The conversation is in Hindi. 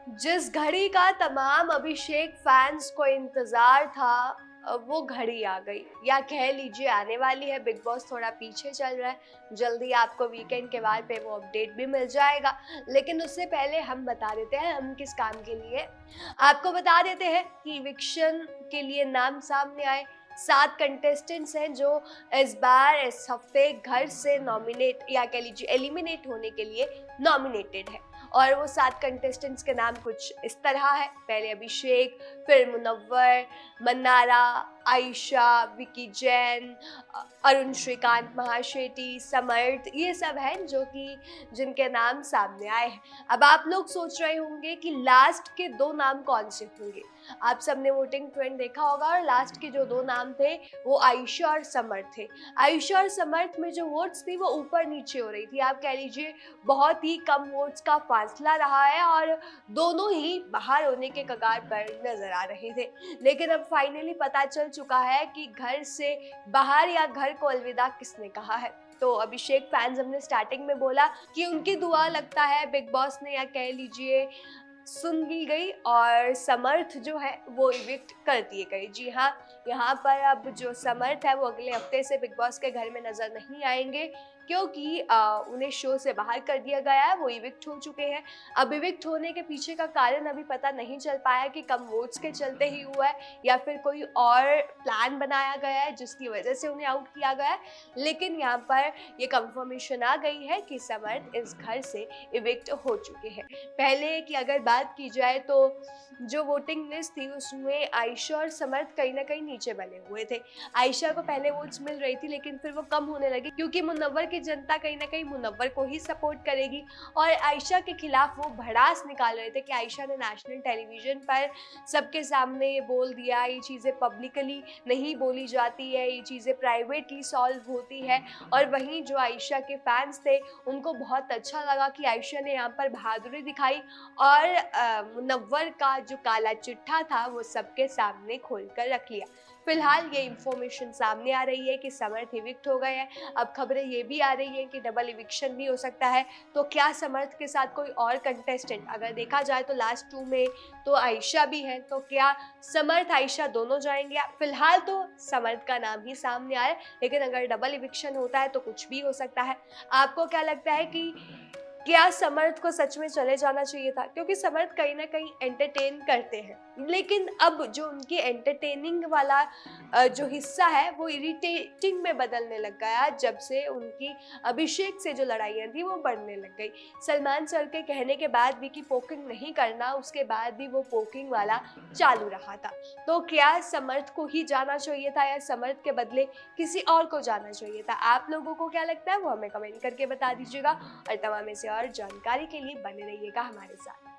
जिस घड़ी का तमाम अभिषेक फैंस को इंतजार था, वो घड़ी आ गई, या कह लीजिए आने वाली है। बिग बॉस थोड़ा पीछे चल रहा है, जल्दी आपको वीकेंड के बाद पे वो अपडेट भी मिल जाएगा। लेकिन उससे पहले हम बता देते हैं हम किस काम के लिए। आपको बता देते हैं कि इविक्शन के लिए नाम सामने आए। 7 कंटेस्टेंट्स हैं जो इस बार इस हफ्ते घर से नॉमिनेट या कह लीजिए एलिमिनेट होने के लिए नॉमिनेटेड है। और वो 7 कंटेस्टेंट्स के नाम कुछ इस तरह है। पहले अभिषेक, फिर मुनव्वर, मन्नारा, आयशा, विकी जैन, अरुण श्रीकांत महाशेट्टी, समर्थ, ये सब हैं जो कि जिनके नाम सामने आए हैं। अब आप लोग सोच रहे होंगे कि लास्ट के 2 नाम कौन से होंगे। आप सबने वोटिंग ट्रेंड देखा होगा और लास्ट के जो 2 नाम थे वो आयशा और समर्थ थे। आयशा और समर्थ में जो वोट्स थी वो ऊपर नीचे हो रही थी, आप कह लीजिए बहुत ही कम वोट्स का फासला रहा है और दोनों ही बाहर होने के कगार पर नजर आ रहे थे। लेकिन अब फाइनली पता चल चुका है कि घर से बाहर या घर को अलविदा किसने कहा है। तो अभिषेक फैंस हमने स्टार्टिंग में बोला कि उनकी दुआ लगता है बिग बॉस ने या कह लीजिए सुन ली गई और समर्थ जो है वो इविक्ट कर दिए गए। जी हाँ, यहाँ पर अब जो समर्थ है वो अगले हफ्ते से बिग बॉस के घर में नजर नहीं आएंगे, क्योंकि उन्हें शो से बाहर कर दिया गया है। वो इविक्ट हो चुके हैं। अब इविक्ट होने के पीछे का कारण अभी पता नहीं चल पाया कि कम वोट्स के चलते ही हुआ है या फिर कोई और प्लान बनाया गया है जिसकी वजह से उन्हें आउट किया गया है। लेकिन यहाँ पर ये कंफर्मेशन आ गई है कि समर्थ इस घर से इविक्ट हो चुके हैं। पहले की अगर बात की जाए तो जो वोटिंग लिस्ट थी उसमें आयशा और समर्थ कहीं ना कहीं नीचे बने हुए थे। आयशा को पहले वोट्स मिल रही थी लेकिन फिर वो कम होने लगी, क्योंकि मुनव्वर की जनता कहीं ना कहीं मुनव्वर को ही सपोर्ट करेगी। और आयशा के खिलाफ वो भड़ास निकाल रहे थे कि आयशा ने नेशनल टेलीविजन पर सबके सामने ये बोल दिया, ये चीज़ें पब्लिकली नहीं बोली जाती है, ये चीज़ें प्राइवेटली सॉल्व होती है। और वहीं जो आयशा के फैंस थे उनको बहुत अच्छा लगा कि आयशा ने यहाँ पर बहादुरी दिखाई और मुनव्वर का जो काला चिट्ठा था वो सबके सामने खोल कर रख लिया। फिलहाल ये इंफॉर्मेशन सामने आ रही है कि समर्थ इविक्ट हो गए हैं। अब खबरें ये भी आ रही हैं कि डबल इविक्शन भी हो सकता है। तो क्या समर्थ के साथ कोई और कंटेस्टेंट, अगर देखा जाए तो लास्ट 2 में तो आयशा भी है, तो क्या समर्थ आयशा दोनों जाएंगे? फिलहाल तो समर्थ का नाम ही सामने आया है, लेकिन अगर डबल इविक्शन होता है तो कुछ भी हो सकता है। आपको क्या लगता है कि क्या समर्थ को सच में चले जाना चाहिए था? क्योंकि समर्थ कहीं ना कहीं एंटरटेन करते हैं, लेकिन अब जो उनकी एंटरटेनिंग वाला जो हिस्सा है वो इरिटेटिंग में बदलने लग गया जब से उनकी अभिषेक से जो लड़ाइयाँ थी वो बढ़ने लग गई। सलमान सर के कहने के बाद भी कि पोकिंग नहीं करना, उसके बाद भी वो पोकिंग वाला चालू रहा था। तो क्या समर्थ को ही जाना चाहिए था या समर्थ के बदले किसी और को जाना चाहिए था? आप लोगों को क्या लगता है वो हमें कमेंट करके बता दीजिएगा। और तमाम ऐसे और जानकारी के लिए बने रहिएगा हमारे साथ।